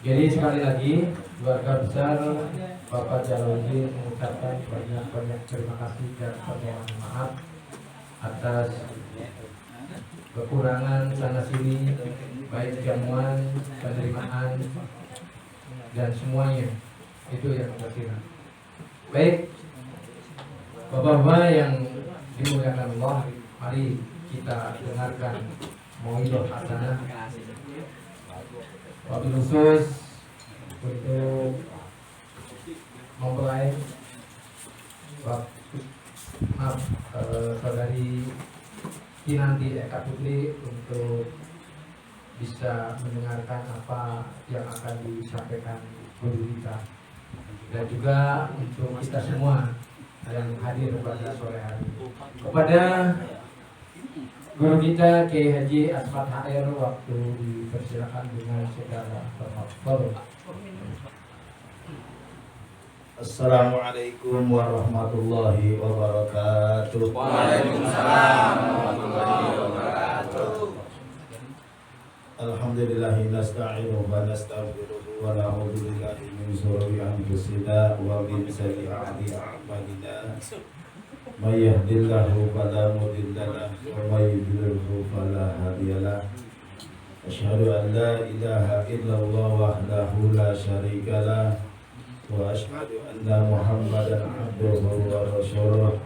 Jadi sekali lagi keluarga besar Bapak Jalaluddin mengucapkan banyak terima kasih dan permohonan maaf atas kekurangan sana sini, baik jamuan, penerimaan, dan semuanya. Itu yang terkira. Baik, Bapak-bapak yang dimuliakan Allah, mari kita dengarkan mauidhah hasanah wabil khusus untuk mempelai saudari Kinanti Eka Putri untuk bisa mendengarkan apa yang akan disampaikan guru kita, dan juga untuk kita semua yang hadir pada sore hari. Kepada guru kita Kiai Haji Asmat HR, waktu dipersilakan dengan segala hormat. Assalamualaikum warahmatullahi wabarakatuh. Waalaikumsalam warahmatullahi wabarakatuh. Alhamdulillahi nasta'inuhu wa nastaghfiruhu wa na'udzu billahi min shururi anfusina wa min sayyi'ati a'malina. May yahdihillahu fala mudilla lahu wa may yudlilhu fala hadiya lahu. Asyhadu an la ilaha illallah wahdahu la syarika lahu wa asyhadu anna Muhammadan abduhu wa rasuluh.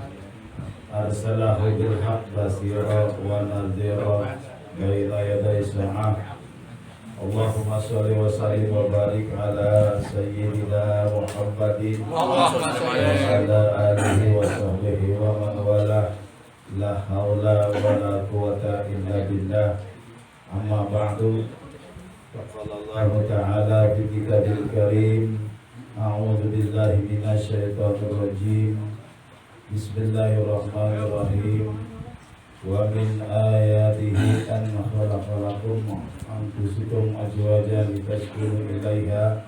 Arsalahu bil haqq basira wa nadhira baina yaday sa'ah. Allahumma sholli wa sallim wa barik ala sayyidina Muhammadin wa ala alihi wa sahbihi wa man wala. La haula wa la quwwata illa billah. Amma ba'du. Qala Allah ta'ala fi kitabil karim. A'udzu billahi minasy syaithanir rajim. Bismillahirrahmanirrahim. Wa min ayatihi an khalaqa lakum anfusakum azwajan litaskunu ilaiha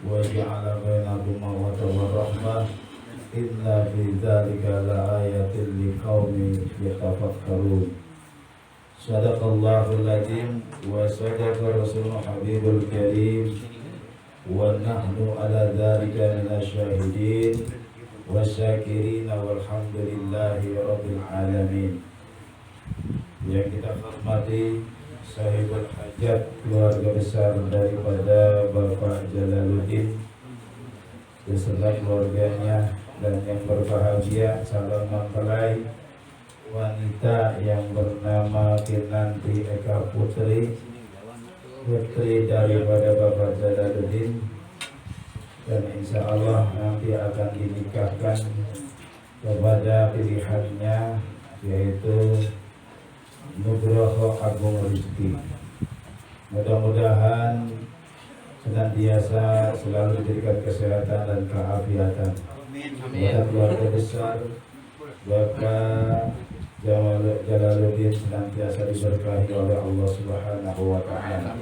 wa ja'ala bainakum mawaddah wa rahmah. Inna fi dzalika laayatin liqaumin yatafakkarun. Shadaqallahul adzim wa sadaqa rasulul habibul karim wa nahnu ala dzalika minasyahidin wasyakirin walhamdulillahi rabbil alamin. Yang kita hormati sahibul hajat, keluarga besar daripada Bapak Jalaluddin beserta keluarganya, dan yang berbahagia calon mempelai wanita yang bernama Kinanti Eka Putri, putri daripada Bapak Jalaluddin, dan insya Allah nanti akan dinikahkan kepada pilihannya, yaitu Nugroho Agung Rizki. Mudah-mudahan senantiasa selalu diberikan kesehatan dan keafiatan. Kepada keluarga besar Bapak Jalaluddin senantiasa diberkahi oleh Allah Subhanahu wa Ta'ala.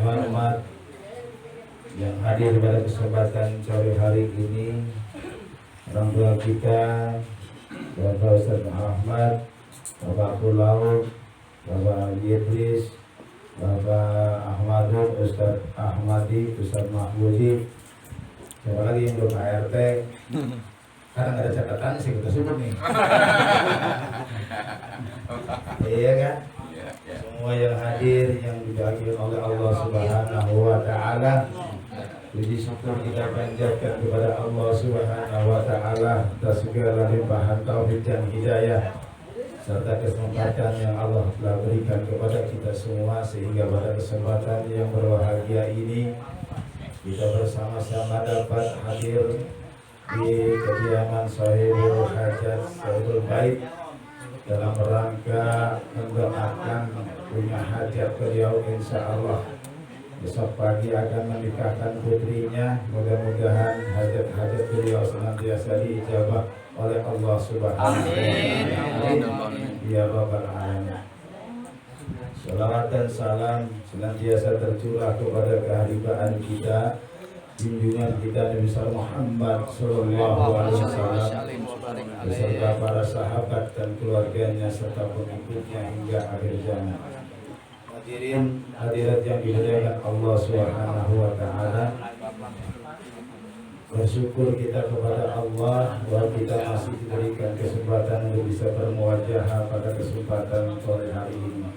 Hormat yang hadir pada kesempatan sore hari ini, orang tua kita Bapak Ustaz Ahmad, Bapak Pulau, Bapak Idris, Bapak Ahmadud, Ustaz Ahmadi, Ustaz Mahmudi. Siapa lagi yang belum ART? Karena nggak ada catatan sih, kita sebut nih. Iya kan? Semua yang hadir yang dibahagiakan oleh Allah Subhanahu wa Ta'ala, puji syukur kita panjatkan kepada Allah Subhanahu wa Ta'ala atas segala limpahan taufik dan hidayah serta kesempatan yang Allah telah berikan kepada kita semua, sehingga pada kesempatan yang berbahagia ini kita bersama-sama dapat hadir di kediaman sahibul hajat, sahibul bait, dalam rangka mendoakan punya hajat beliau insya Allah besok pagi akan menikahkan putrinya. Mudah-mudahan hajat-hajat beliau senantiasa diijabah oleh Allah Subhanahu wa Ta'ala. Ya Rabbal Alamin. Salawat dan salam senantiasa tercurah kepada keharibaan kita, junjungan kita Nabi Muhammad Sallallahu Alaihi Wasallam beserta para sahabat dan keluarganya serta pengikutnya hingga akhir zaman. Hadirin hadirat yang dimuliakan Allah Subhanahu wa taala. Bersyukur kita kepada Allah bahwa kita masih diberikan kesempatan untuk bisa bermuajah pada kesempatan sore hari ini.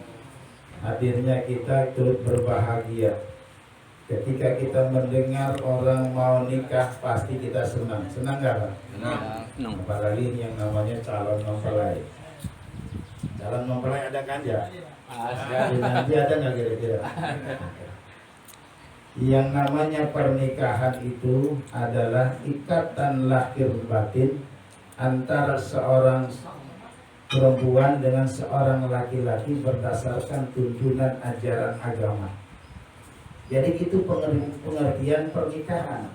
Hadirnya kita turut berbahagia. Ketika kita mendengar orang mau nikah pasti kita senang. Senang nggak Pak? Senang. Apalagi yang namanya calon mempelai. Calon mempelai ada kan ya? Nanti ada nggak kira-kira? Yang namanya pernikahan itu adalah ikatan lahir batin antara seorang perempuan dengan seorang laki-laki berdasarkan tuntunan ajaran agama. Jadi itu pengertian pernikahan.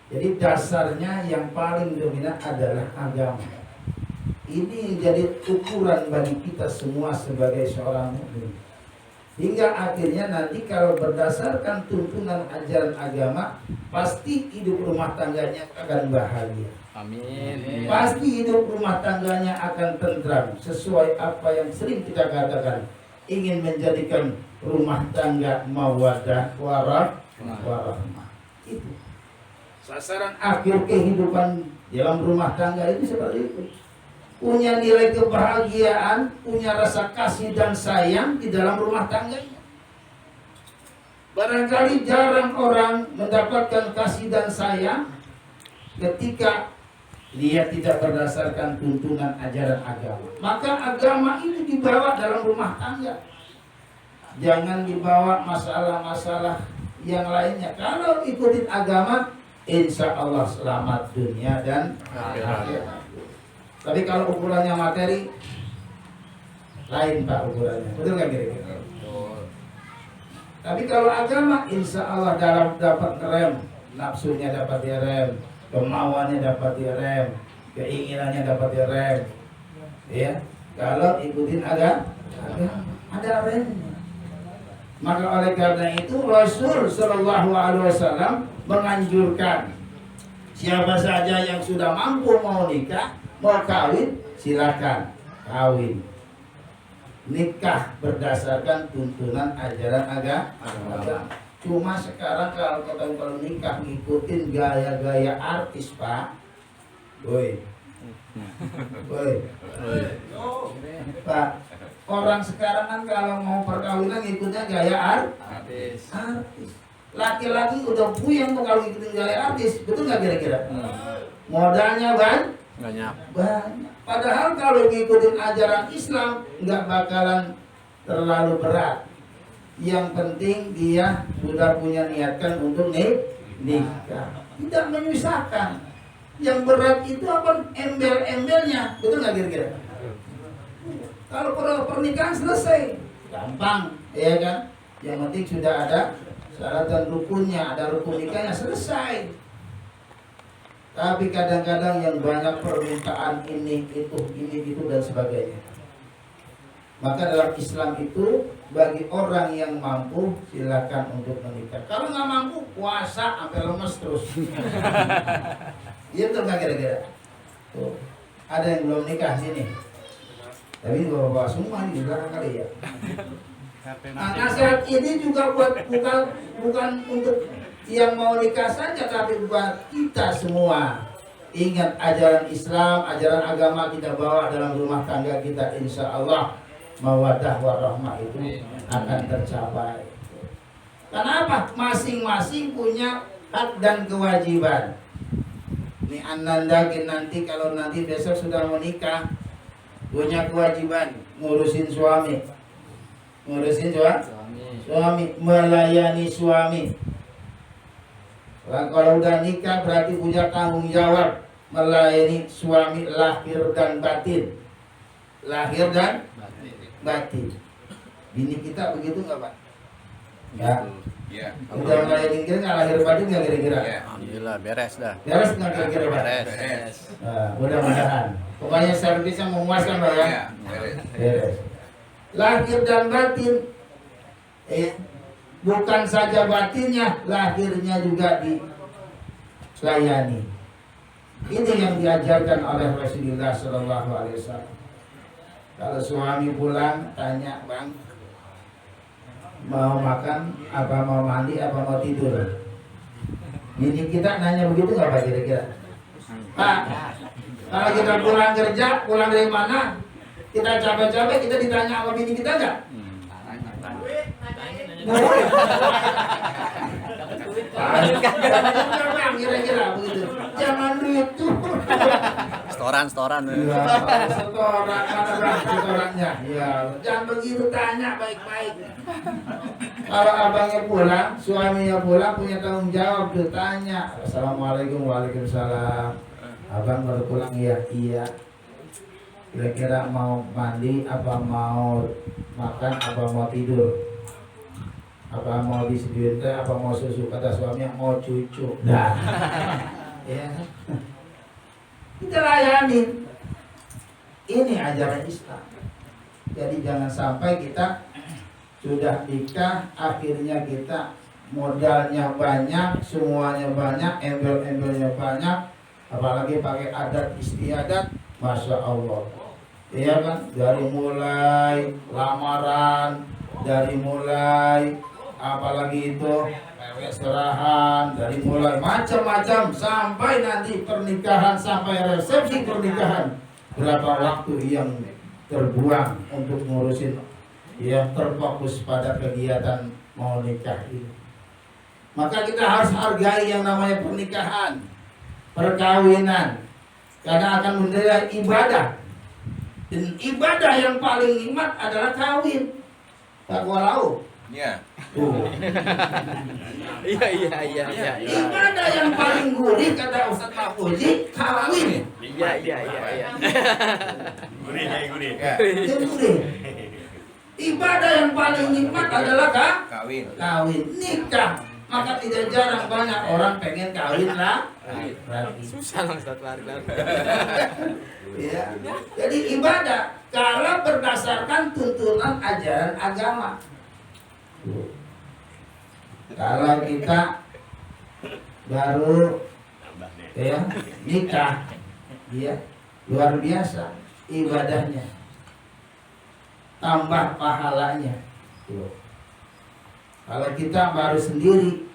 Jadi dasarnya yang paling dominan adalah agama. Ini jadi ukuran bagi kita semua sebagai seorang mukmin. Hingga akhirnya nanti kalau berdasarkan tuntunan ajaran agama, pasti hidup rumah tangganya akan bahagia. Amin. Pasti hidup rumah tangganya akan tentram sesuai apa yang sering kita katakan, ingin menjadikan rumah tangga mawaddah warahmah. Itu sasaran akhir kehidupan dalam rumah tangga itu seperti itu. Punya nilai kebahagiaan, punya rasa kasih dan sayang di dalam rumah tangganya. Barangkali jarang orang mendapatkan kasih dan sayang ketika dia tidak berdasarkan tuntunan ajaran agama. Maka agama ini dibawa dalam rumah tangga. Jangan dibawa masalah-masalah yang lainnya. Kalau ikutin agama, insya Allah selamat dunia dan akhirat. Tapi kalau ukurannya materi, lain Pak ukurannya. Betul nggak kira-kira? Tapi kalau agama, insya Allah dapat rem, nafsunya dapat direm, kemauannya dapat direm, keinginannya dapat direm. Ya, kalau ikutin agama ada remnya. Maka oleh karena itu Rasul Shallallahu Alaihi Wasallam menganjurkan siapa saja yang sudah mampu mau nikah, mau kawin, silakan kawin. Nikah berdasarkan tuntunan ajaran agama. Cuma sekarang kalau nikah ngikutin gaya-gaya artis Pak. Woi. Pak, orang sekarang kan kalau mau perkawinan ngikutnya gaya artis. Laki-laki udah puyeng tuh kalau ngikutin gaya artis, betul nggak kira-kira? Modalnya banyak. Padahal kalau ngikutin ajaran Islam nggak bakalan terlalu berat. Yang penting dia sudah punya niatkan untuk nikah, tidak menyusahkan. Yang berat itu apa? Embel-embelnya, betul nggak kira-kira? Kalau pernikahan selesai, gampang, ya kan? Yang penting sudah ada syarat dan rukunnya, ada rukun nikahnya, selesai. Tapi kadang-kadang yang banyak permintaan ini itu dan sebagainya. Maka dalam Islam itu bagi orang yang mampu silakan untuk menikah. Kalau nggak mampu puasa sampai lemes terus. Iya tuh nggak kira-kira. Tuh, ada yang belum nikah sini. Tapi bapak semua di belakang kali ya. Nah, nasihat ini juga bukan untuk yang mau nikah saja, tapi buat kita semua. Ingat ajaran Islam, ajaran agama kita bawa dalam rumah tangga kita, insya Allah mawaddah warahmah itu akan tercapai. Kenapa? Masing-masing punya hak dan kewajiban. Ini Ananda nanti kalau nanti besok sudah menikah, punya kewajiban ngurusin suami, melayani suami. Kalau udah nikah berarti punya tanggung jawab melayani suami lahir dan batin. Lahir dan batin. Bini kita begitu nggak Pak? Ya. Udah melayani kita nggak lahir batin nggak kira-kira? Alhamdulillah beres dah. Beres nggak kira-kira Pak? Beres. Nah, mudah-mudahan. Pokoknya servisnya memuaskan Pak ya. Beres. Lahir dan batin. Bukan saja batinnya, lahirnya juga dilayani. Ini yang diajarkan oleh Rasulullah SAW. Kalau suami pulang, tanya, Bang, mau makan, apa mau mandi, apa mau tidur. Bini kita nanya begitu nggak Pak kira-kira? Pak, kalau kita pulang kerja, pulang dari mana? Kita capek-capek, kita ditanya sama bini kita nggak? Kira-kira begitu. Jangan duit tuh. Setoran. Ya, setoran mana bang setorannya? Ya, jangan begitu, tanya baik-baik. Kalau abangnya pulang, suaminya pulang, punya tanggung jawab tuh, tanya. Assalamualaikum, waalaikumsalam. Abang baru pulang, iya. Kira-kira mau mandi, apa mau makan, apa mau tidur? Apa mau disediain teh, apa mau susu? Kata suaminya mau cucu. Nah, ya, kita layani. Ini ajaran Islam. Jadi jangan sampai kita sudah nikah, akhirnya kita modalnya banyak, semuanya banyak, embel-embelnya banyak, apalagi pakai adat istiadat, masya Allah. Iya kan, dari mulai lamaran, dari mulai apalagi itu serahan, dari mulai macam-macam sampai nanti pernikahan, sampai resepsi pernikahan, berapa waktu yang terbuang untuk ngurusin yang terfokus pada kegiatan mau nikah ini. Maka kita harus hargai yang namanya pernikahan, perkawinan, karena akan menjadi ibadah. Dan ibadah yang paling nikmat adalah kawin. Takwa lau. Iya. Iya. Ibadah yang paling gurih kata Ustaz Mahfuzi, kawin. Iya. Gurih. Gurih. Ibadah yang paling nikmat adalah Kawin. nikah. Maka tidak jarang banyak orang pengen kawin lah. Susah loh Ustaz Fardan. Ya. Jadi ibadah kalau berdasarkan tuntunan ajaran agama. Kalau kita baru ya nikah, ya luar biasa ibadahnya, tambah pahalanya. Kalau kita baru sendiri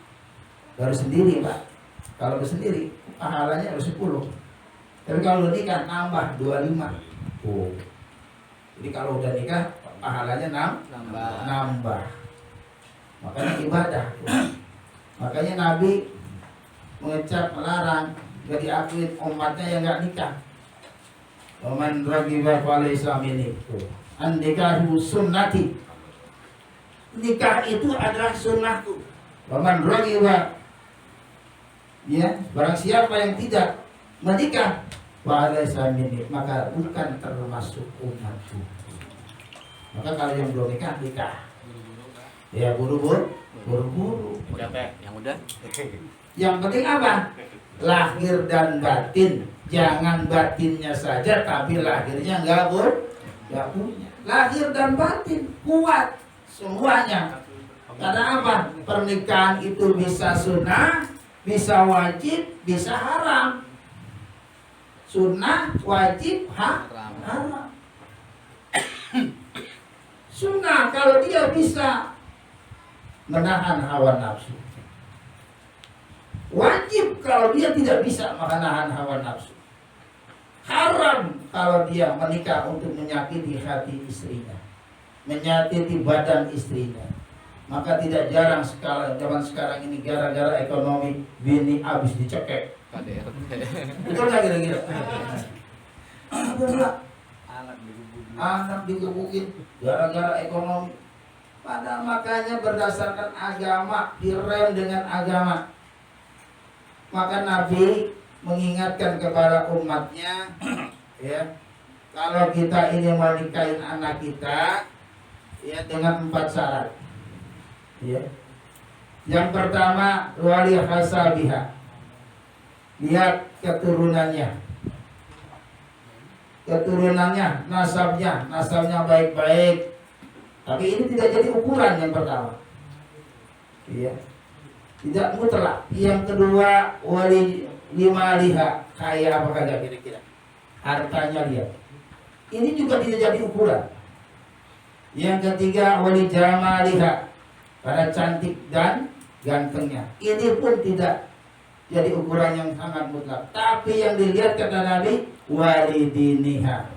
Pak, kalau sendiri pahalanya harus 10. Tapi kalau udah nikah nambah 25. Jadi kalau udah nikah pahalanya nambah. Makanya ibadah. Makanya Nabi mengecap melarang gak diakuin umatnya yang gak nikah. Waman ragiba fala Islam ini. An-nikahu sunnati. Nikah itu adalah sunnahku. Waman ragiba, ya, barang siapa yang tidak menikah fala Islam ini, maka bukan termasuk umatku. Maka kalau yang belum nikah, ya buru-buru. Yang udah. Yang penting apa? Lahir dan batin. Jangan batinnya saja, tapi lahirnya nggak punya. Lahir dan batin kuat semuanya. Karena apa? Pernikahan itu bisa sunnah, bisa wajib, bisa haram. Sunnah, wajib, haram. Sunnah kalau dia bisa menahan hawa nafsu. Wajib kalau dia tidak bisa menahan hawa nafsu. Haram kalau dia menikah untuk menyakiti hati istrinya, menyakiti badan istrinya. Maka tidak jarang zaman sekarang ini gara-gara ekonomi bini habis dicekek. Betul nggak kira-kira? Anak digebukin gara-gara ekonomi. Padahal makanya berdasarkan agama, direm dengan agama. Maka Nabi mengingatkan kepada umatnya, ya, kalau kita ini mau nikahin anak kita, ya, dengan 4 syarat. Ya. Yang pertama, wali hasabiha. Lihat keturunannya. Nasabnya baik-baik. Tapi ini tidak jadi ukuran yang pertama. Iya. Tidak mutlak. Yang kedua, wali limaliha, kaya apa kagak kira-kira. Hartanya lihat. Ini juga tidak jadi ukuran. Yang ketiga, wali jamaliha, pada cantik dan gantengnya. Ini pun tidak jadi ukuran yang sangat mutlak. Tapi yang dilihat kata Nabi, walidiniha.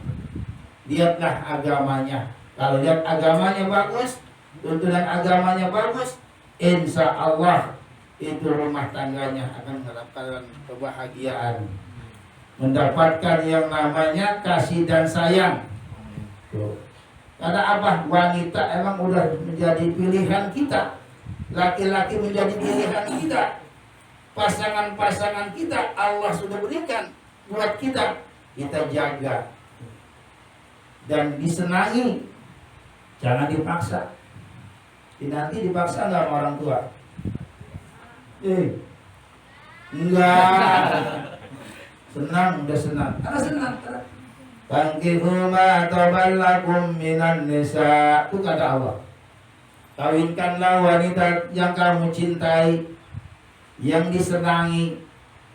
Lihatlah agamanya. Kalau lihat agamanya bagus, tuntunan agamanya bagus, insya Allah itu rumah tangganya akan mendapatkan kebahagiaan, mendapatkan yang namanya kasih dan sayang. Tuh. Karena apa? Wanita emang udah menjadi pilihan kita, laki-laki menjadi pilihan kita, pasangan-pasangan kita Allah sudah berikan buat kita, kita jaga dan disenangi. Jangan dipaksa. Nanti dipaksa nggak sama orang tua? Enggak. Senang, udah senang. Karena senang. Fankihu ma taballakum minan nisa. Itu kata Allah. Kawinkanlah wanita yang kamu cintai, yang disenangi.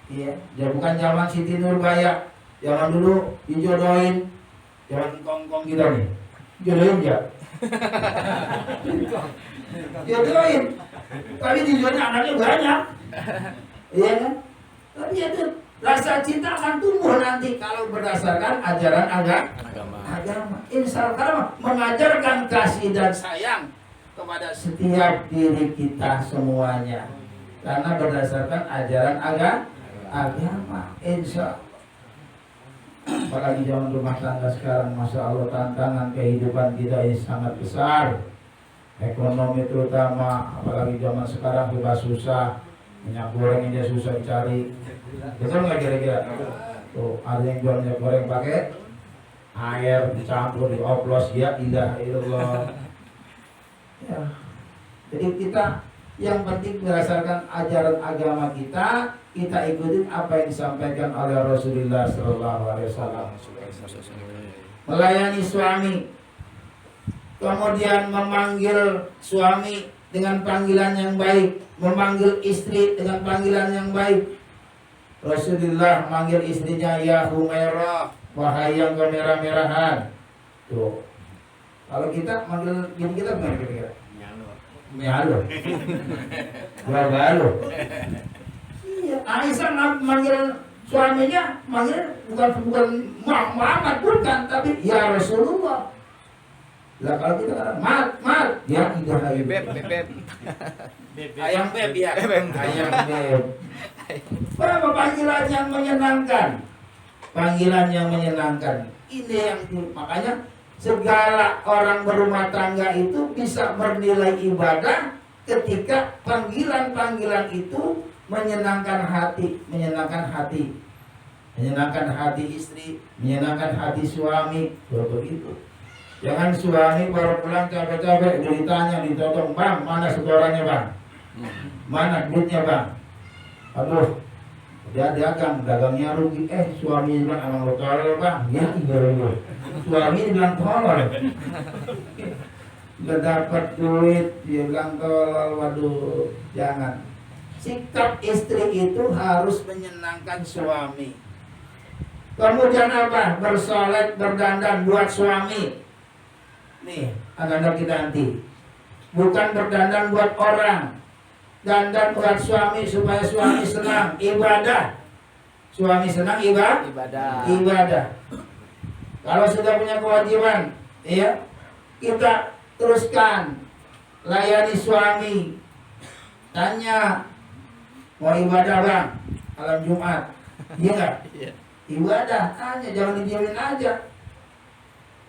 Ya, bukan zaman Siti Nurbaya. Zaman dulu dijodohin. Jangan kongkong kita nih. Jodohin ya. Jodohin. Tapi dijodohin anaknya banyak. Iya kan? Tapi itu rasa cinta akan tumbuh nanti kalau berdasarkan ajaran agama. Insya Allah mengajarkan kasih dan sayang kepada setiap diri kita semuanya. Karena berdasarkan ajaran agama. Insya Allah. Apalagi zaman rumah tangga sekarang, Masya Allah, tantangan kehidupan kita ini sangat besar. Ekonomi terutama, apalagi zaman sekarang juga susah. Minyak goreng ini susah dicari. Betul nggak kira-kira? Tuh, ada yang jual minyak goreng pakai air dicampur, dioplos, ya ilah ilallah. Ya. Jadi kita yang penting berdasarkan ajaran agama kita ikutin apa yang disampaikan oleh Rasulullah SAW. Melayani suami, kemudian memanggil suami dengan panggilan yang baik, memanggil istri dengan panggilan yang baik. Rasulullah manggil istrinya ya Humairah, wahai yang kemerah-merahan. Tuh. Kalau kita manggil gini kita gimana kira-kira? Nyalo. Balo. Iya, Aisyah manggil suaminya, manggil bukan Muhammad bukan, tapi ya Rasulullah. Lah kalau kita kata mat, ya tidak lagi. Beb. Ayam beb ya. Ayam beb. Berapa panggilan yang menyenangkan? Panggilan yang menyenangkan. Ini yang makanya segala orang berumah tangga itu bisa bernilai ibadah ketika panggilan-panggilan itu menyenangkan hati istri, menyenangkan hati suami. Begitu. Jangan suami baru pulang capek-capek ditanya, ditotong, bang, mana setorannya bang? Mana duitnya bang? Aduh, dia dagangnya rugi. Suami bilang emang lo tolol bang? Ya iya. Suami bilang tolol. Udah dapat duit, dia bilang tolol. Waduh, jangan. Sikap istri itu harus menyenangkan suami. Kemudian apa? Bersolat, berdandan buat suami. Nih, anak-anak kita nanti. Bukan berdandan buat orang. Dandan buat suami supaya suami senang. Ibadah. Suami senang ibadah. Kalau sudah punya kewajiban, ya, kita teruskan layani suami. Tanya, mau ibadah bang? Malam Jumat, iya nggak? Ibadah, tanya, jangan didiamin aja.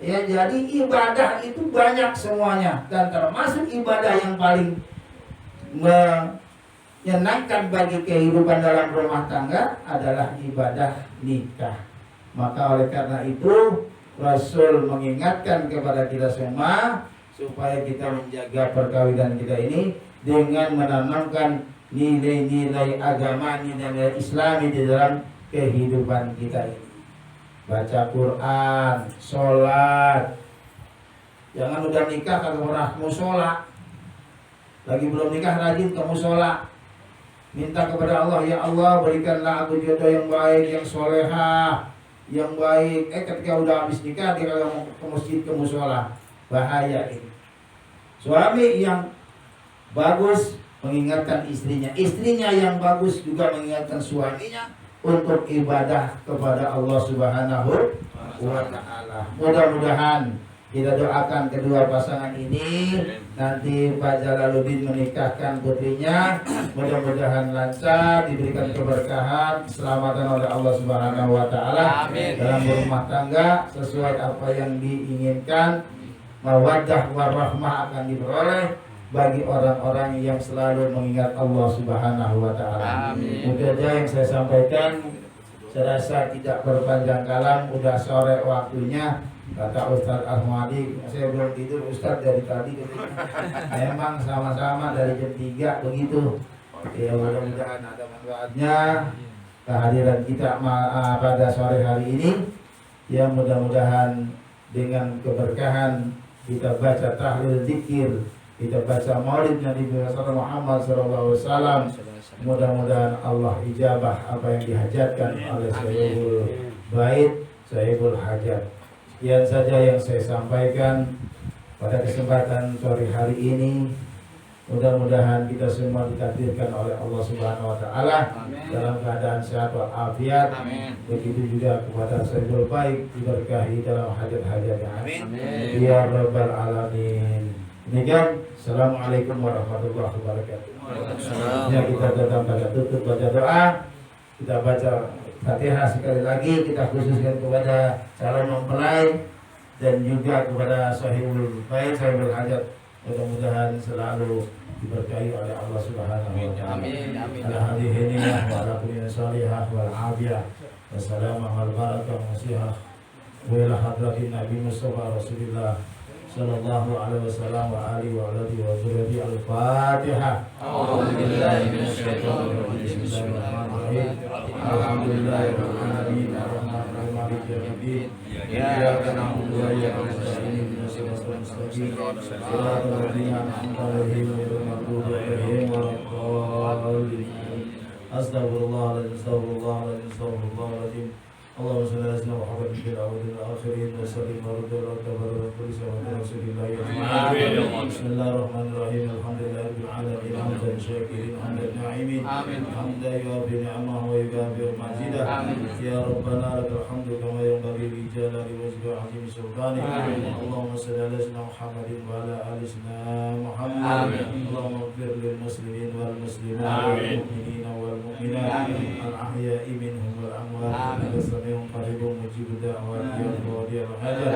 Ya, jadi ibadah itu banyak semuanya, dan termasuk ibadah yang paling menyenangkan bagi kehidupan dalam rumah tangga adalah ibadah nikah. Maka oleh karena itu Rasul mengingatkan kepada kita semua supaya kita menjaga perkawinan kita ini dengan menanamkan nilai-nilai agama, nilai Islami di dalam kehidupan kita ini. Baca Quran, sholat. Jangan udah nikah kagak pernah musola. Lagi belum nikah rajin ke musola. Minta kepada Allah, ya Allah berikanlah aku jodoh yang baik, yang solehah, yang baik. Ketika udah habis nikah dia kagak mau ke masjid, ke musola. Bahaya ini. Suami yang bagus mengingatkan istrinya, istrinya yang bagus juga mengingatkan suaminya untuk ibadah kepada Allah Subhanahu wa Ta'ala. Mudah-mudahan kita doakan kedua pasangan ini nanti Pak Jalaluddin menikahkan putrinya, mudah-mudahan lancar, diberikan keberkahan, keselamatan oleh Allah Subhanahu wa Ta'ala dalam berumah tangga sesuai apa yang diinginkan. Mawaddah warahmah akan diperoleh bagi orang-orang yang selalu mengingat Allah Subhanahu wa Ta'ala. Mungkin aja yang saya sampaikan, saya rasa tidak berpanjang kalam, udah sore waktunya. Kata Ustadz Ahmadi, saya belum tidur Ustadz dari tadi. Emang sama-sama dari jam 3 begitu. Ya mudah-mudahan ada manfaatnya kehadiran kita pada sore hari ini. Ya mudah-mudahan dengan keberkahan kita baca tahlil zikir, kita baca maulid Nabi Muhammad SAW. Mudah-mudahan Allah ijabah apa yang dihajatkan oleh Sahibul Bait, Sahibul Hajat. Sekian saja yang saya sampaikan pada kesempatan sore hari ini. Mudah-mudahan kita semua ditakdirkan oleh Allah Subhanahu wa Ta'ala dalam keadaan sehat walafiat. Begitu juga kepada Sahibul Bait diberkahi dalam hajat-hajatnya. Amin. Ya Rabbal Alamin. Demikian. Assalamualaikum warahmatullahi wabarakatuh. Ya, kita tetap pada tutup baca doa. Kita baca Fatihah sekali lagi, kita khususkan kepada calon mempelai dan juga kepada Sahibul Bait, Sahibul Hajat. Mudah-mudahan selalu diberkahi oleh Allah Subhanahu wa Ta'ala. Amin. Alhamdulillah wa ala kulli salihah wal afiyah. Wassalamu ala barakatuh wasihah. Wa ila hadratin Nabi Mustafa Rasulullah sallallahu alaihi wasallam wa alihi wa alihi wa sahbihi al-Fatihah. A'udzubillahi minasyaitonir rajim. Bismillahirrahmanirrahim. Alhamdulillahirabbil alamin arrahmanir rahim maliki yaumiddin. Iyyaka na'budu wa iyyaka nasta'in ihdinas siratal mustaqim. Shiratal ladzina an'amta 'alaihim ghairil maghdubi 'alaihim waladdallin. Astaghfirullahaladzim, astaghfirullahaladzim, astaghfirullahaladzim. Allahumma shalli ala sayyidina Muhammad fil awwalin wal akhirin wa sallim wa tabarrak kulli shay'in wa rasulillahi ajma'in. Bismillahirrahmanirrahim. Alhamdulillahirabbil alamin hamdan syakirin hamdan na'imin. Hamdan yu'abbi ni'amahu wa yughafir mazidah. Ya Rabbana lakal hamdu kama yanbaghi li jalali wajhika 'azimi sultanik. Allahumma shalli ala sayyidina Muhammadin wa ala ali sayyidina Muhammad. Allahumma ighfir lil muslimin wal muslimat wal mu'minina wal mu'minat al ahya'i minhum wal amwat. Qaribun mujibud da'wat ya qadiyal hajat.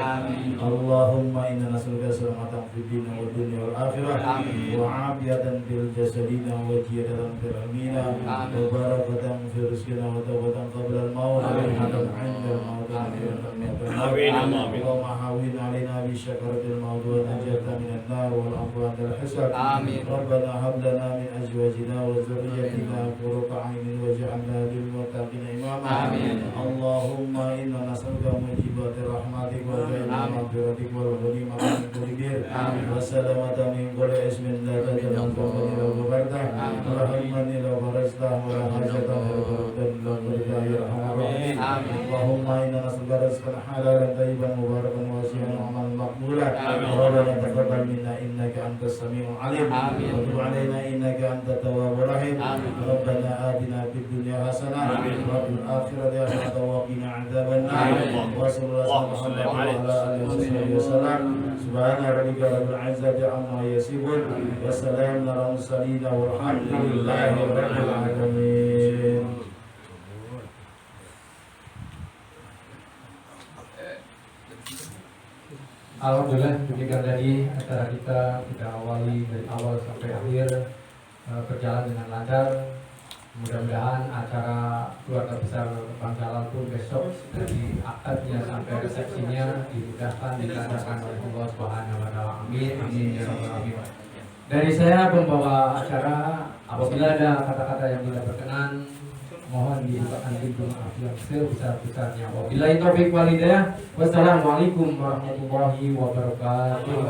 Allahumma inna nas'aluka salamatan fid din wad dunya wal akhirah wa 'afiyatan fil jasadina wa ziyadatan fil ilmina wa barakatan fil rizqina wa tawbatan qabla al maut wa rahmatan 'inda al maut. Amin. Allahumma hawwin 'alaina bi syakaratil maut wa najatan minan nar wal afwa wal hisab. Amin. Rabbana hab lana min azwajina wa dhurriyyatina qurrata 'aynin waj'alna lil muttaqina imama. Amin. Allahumma inna nas'aluka mujibati rahmatik wa jannata maghfiratik wal ghanimata min kulli bir wa salamata min kulli ismin la tad'u rabbana la ghafarta wa rahmani la farajta wa la hajata wa la ya arhamar rahimin. Allahumma inna nas'aluka rizqan halalan tayyiban mubarakan wasi'an wa amalan maqbulan. Rabbana taqabbal minna innaka antas samiul alim wa tub 'alaina innaka antat tawwabur rahim. Rabbana atina fid dunya hasanah wa fil akhirati hasanah wa qina 'adzabannar. Wa sallallahu alaihi wa sallam. Subhana rabbika rabbil 'izzati amma yasifun wa salamun 'alal mursalin walhamdulillahi rabbil alamin. Alhamdulillah, demikian tadi acara kita awali dari awal sampai akhir berjalan dengan lancar. Mudah-mudahan acara keluarga besar Bang Jalal pun besok dari akadnya sampai resepsinya dimudahkan dilancarkan oleh Allah Subhanahu wa Ta'ala. Amin. Amin ya rabbal alamin. Dari saya pembawa acara, apabila ada kata-kata yang tidak berkenan, mohon dibukakan pintu maaf yang sebesar-besarnya. Wabillahi taufiq wal hidayah. Wassalamualaikum warahmatullahi wabarakatuh.